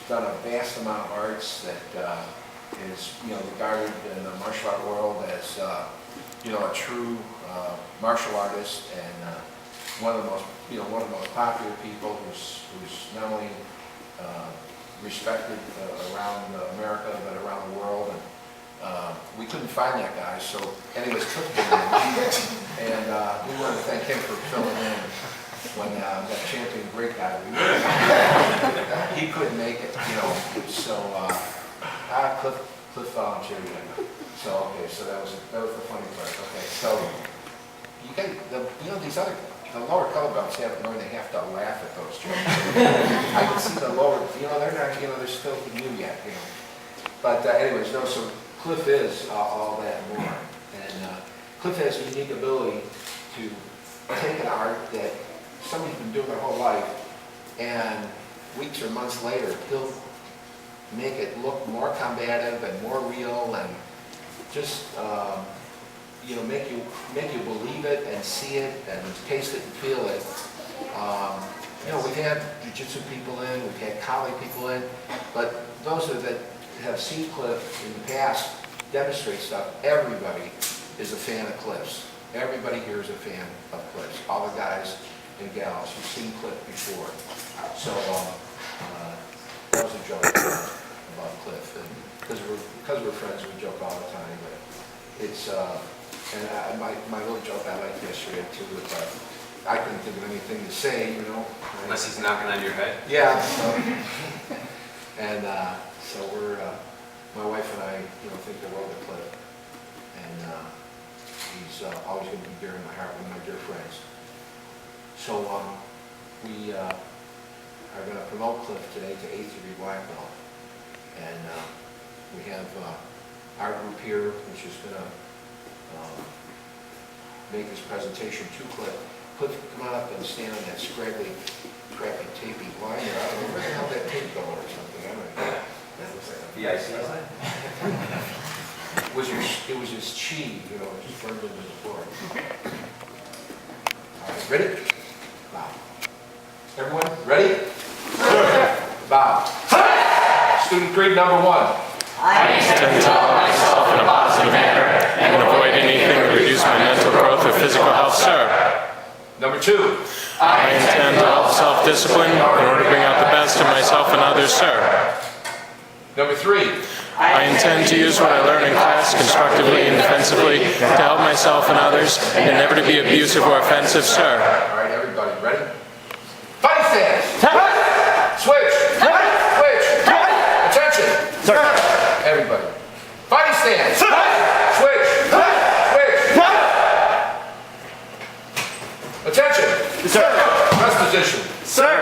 done a vast amount of arts that is, regarded in the martial art world as, a true martial artist, and one of the most, one of the most popular people who's not only respected around America but around the world. And we couldn't find that guy, so anyways, Cliff did it. And we want to thank him for filling in when that champion great guy, he couldn't make it, so Cliff volunteered. So okay, so that was the funny part. Okay, so you got these other, the lower color belts haven't learned, they have to laugh at those jokes. I can see the lower, they're not, they're still new yet, But anyways, no, so Cliff is all that and more. And Cliff has a unique ability to take an art that somebody's been doing their whole life, and weeks or months later, he'll make it look more combative and more real, and just make you believe it and see it and taste it and feel it. We've had jiu-jitsu people in, we've had Kali people in, but those that have seen Cliff in the past demonstrate stuff. Everybody is a fan of Cliff's. Everybody here is a fan of Cliff's. All the guys and gals who've seen Cliff before. So that was a joke about Cliff, and because we're friends, we joke all the time. But it's and my little joke I liked yesterday too, but I couldn't think of anything to say, Unless he's knocking on your head. Yeah. And so we're my wife and I, think the world of Cliff, and he's always going to be dear in my heart, one of my dear friends. So we are going to promote Cliff today to 8th degree black belt, and we have our group here, which is going to make this presentation to Cliff. Cliff, come on up and stand on that scraggly, crappy, tapey line there. I don't know where the hell that tape going or something. I don't know. VIC. It was his chi, just burned into the floor. All right, ready? Bow. Everyone, ready? Bow. Student creed number 1. I intend to develop myself in a positive manner and avoid anything to reduce my mental growth or physical health, sir. Number 2. I intend to develop self-discipline in order to bring out the best in myself and others, sir. Number 3. I intend to use what I learn in class constructively and defensively to help myself and others and never to be abusive or offensive, sir. All right, everybody, ready? Fighting stance! Switch! Switch! Attention! Sir. Everybody. Fighting stance! Switch! Switch! Attention! Sir. Rest position. Sir.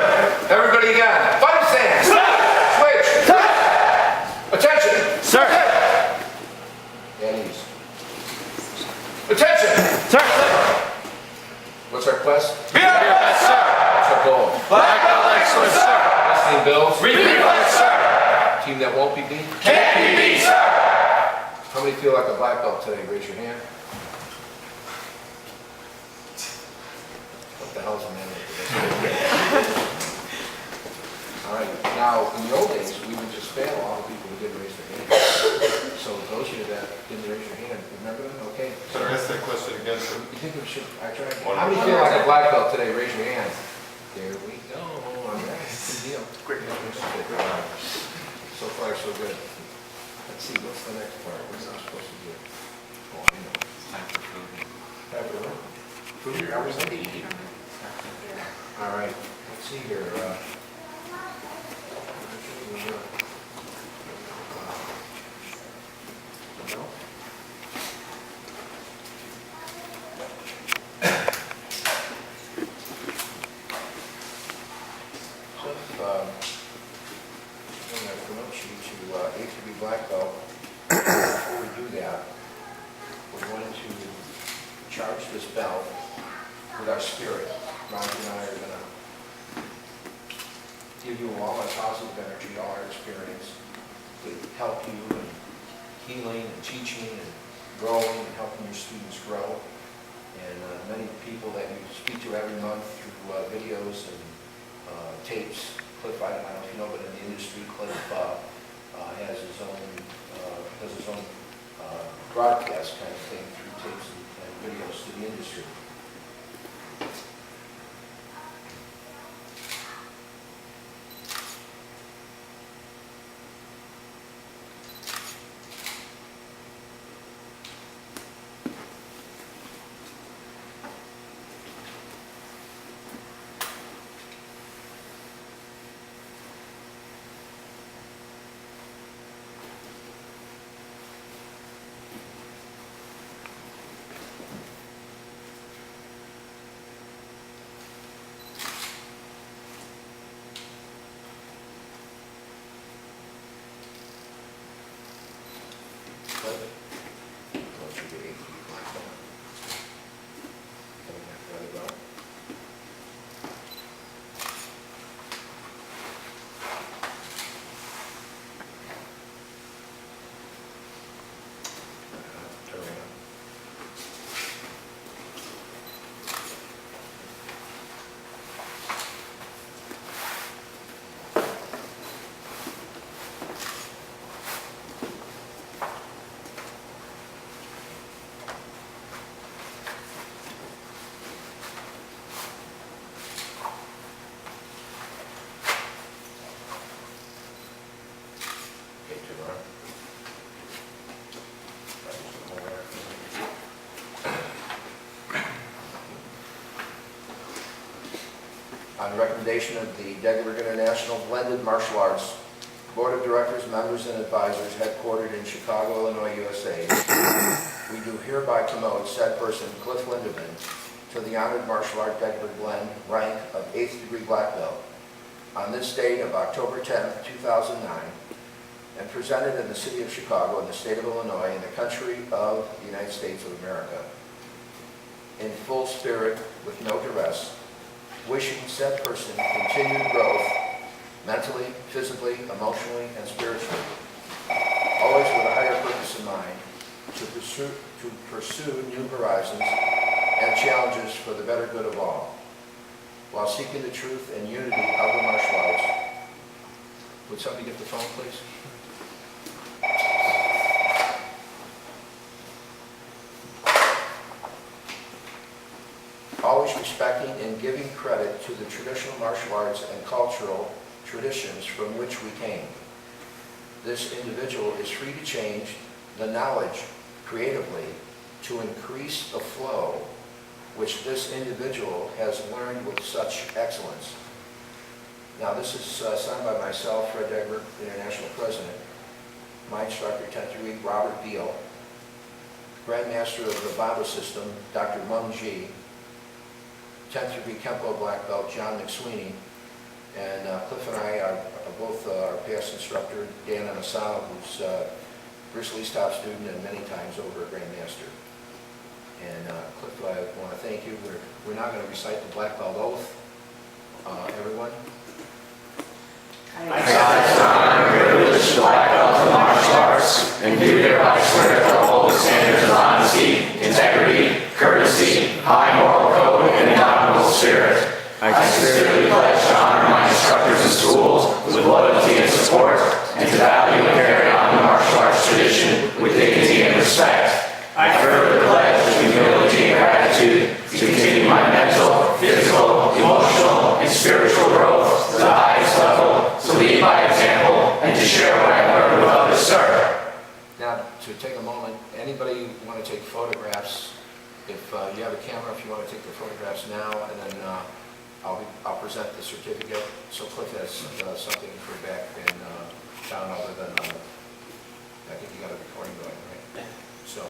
Everybody again. Fighting stance! Switch! Attention! Sir. And ease. Attention! Sir. What's our quest? Be our best, sir. What's our goal? Black belt excellence, sir. Wrestling Bills. Reflex, sir. Team that won't be beat. Can't be beat, sir. How many feel like a black belt today? Raise your hand. What the hell's the matter with this? All right. Now, in the old days, we would just fail all the people who didn't raise their hand. So those of you that didn't raise your hand, remember them? Okay. Can I ask that question again, sir? You think we should? I tried. How many feel like a black belt today? Raise your hand. There we go. All right. Good deal. Great. So far, so good. Let's see. What's the next part? What's I supposed to do? Oh, I know. Time for food. Food? Are we ready? All right. Let's see here. No? I'm going to promote you to 8th degree black belt. Before we do that, we're going to charge this belt with our spirit. Roger and I are going to give you all our positive energy, all our experience to help you in healing and teaching and growing and helping your students grow. And many people that you speak to every month through videos and tapes Cliff, I don't know if you know, but in the industry, Cliff has his own, does his own broadcast kind of thing through tapes and videos to the industry. On the recommendation of the Degler International Blended Martial Arts Board of Directors, members, and advisors headquartered in Chicago, Illinois, USA, we do hereby promote said person, Cliff Lindeman, to the honored martial art Degler Blend rank of 8th degree black belt on this date of October 10, 2009, and presented in the city of Chicago, in the state of Illinois, in the country of the United States of America, in full spirit, with no duress, wishing said person continued growth, mentally, physically, emotionally, and spiritually, always with a higher purpose in mind, to pursue new horizons and challenges for the better good of all, while seeking the truth and unity of the martial arts. Would somebody get the phone, please? Always respecting and giving credit to the traditional martial arts and cultural traditions from which we came. This individual is free to change the knowledge creatively to increase the flow which this individual has learned with such excellence. Now this is signed by myself, Fred Degler, International President, my instructor, 10th degree, Robert Beal, Grandmaster of the Bado System, Dr. Mung Ji, 10th degree Kempo black belt, John McSweeney, and Cliff and I are both our past instructor, Dan Anasano, who's Bruce Lee's top student and many times over a Grandmaster. And Cliff, I want to thank you. We're now going to recite the black belt oath. Everyone. I swear to privilege the black belt of martial arts, and do hereby swear to uphold the standards of honesty, integrity, courtesy, high moral code, and indomitable spirit. I sincerely pledge to honor my instructors and schools with loyalty and support, and to value and carry on the martial arts tradition with dignity and respect. I further pledge humility and gratitude to continue my mental, physical, emotional, and spiritual growth to the highest level, to lead by example, and to share what I learned with others, sir. Now, to take a moment, anybody want to take photographs? If you have a camera, if you want to take the photographs now, and then I'll present the certificate. So Cliff has something for back and down other than